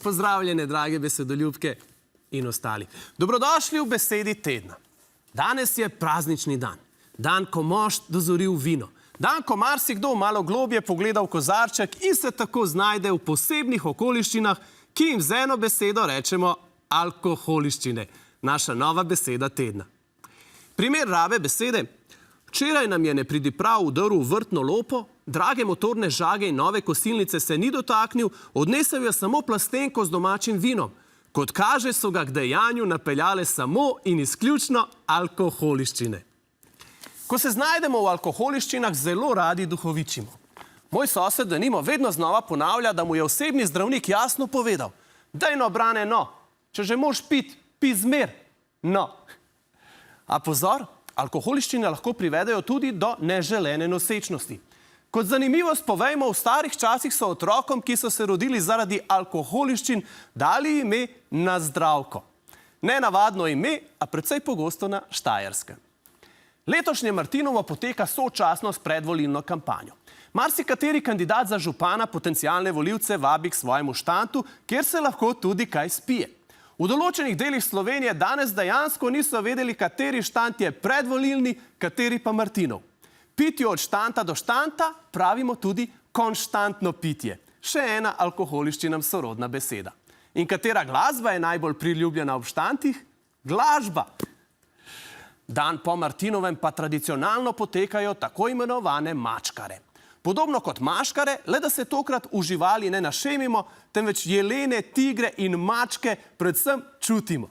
Pozdravljene, drage besedoljubke in ostali. Dobrodošli v besedi tedna. Danes je praznični dan. Dan, ko mošt dozori v vino. Dan, ko marsikdo malo globje pogleda v kozarček in se tako znajde v posebnih okoliščinah, ki jim z eno besedo rečemo alkoholiščine. Naša nova beseda tedna. Primer rabe besede. Včeraj nam je nepridiprav udrl v vrtno lopo, drage motorne žage in nove kosilnice se ni dotaknil, odnesel je samo plastenko z domačim vinom. Kot kaže, so ga k dejanju napeljale samo in izključno alkoholiščine. Ko se znajdemo v alkoholiščinah, zelo radi duhovičimo. Moj sosed denimo vedno znova ponavlja, da mu je osebni zdravnik jasno povedal: daj no, Brane, no, če že moraš piti, pi zmer, no. A pozor, alkoholiščine lahko privedejo tudi do neželene nosečnosti. Kot zanimivost povejmo, v starih časih so otrokom, ki so se rodili zaradi alkoholiščin, dali ime na Zdravko. Nenavadno ime, a precej pogosto na Štajerskem. Letošnje Martinovo poteka sočasno s predvolilno kampanjo. Marsikateri kandidat za župana potencialne volivce vabi k svojemu štantu, kjer se lahko tudi kaj spije. V določenih delih Slovenije danes dejansko niso vedeli, kateri štant je predvolilni, kateri pa Martinov. Pitju od štanta do štanta pravimo tudi konštantno pitje. Še ena alkoholiščinam sorodna beseda. In katera glasba je najbolj priljubljena ob štantih? Glasba! Dan po Martinovem pa tradicionalno potekajo tako imenovane mačkare. Podobno kot maškare, le da se tokrat v živali ne našemimo, temveč jelene, tigre in mačke predvsem čutimo.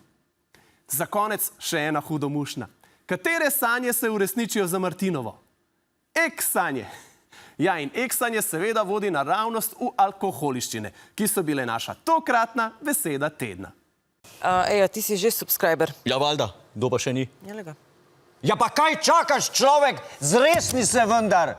Za konec še ena hudomušna. Katere sanje se uresničijo za Martinovo? Eksanje. Ja, in eksanje seveda vodi naravnost v alkoholiščine, ki so bile naša tokratna beseda tedna. Eja, ti si že subscriber. Ja, valjda. Kdo pa še ni? Jelega. Ja, pa kaj čakaš, človek? Zresni se vendar!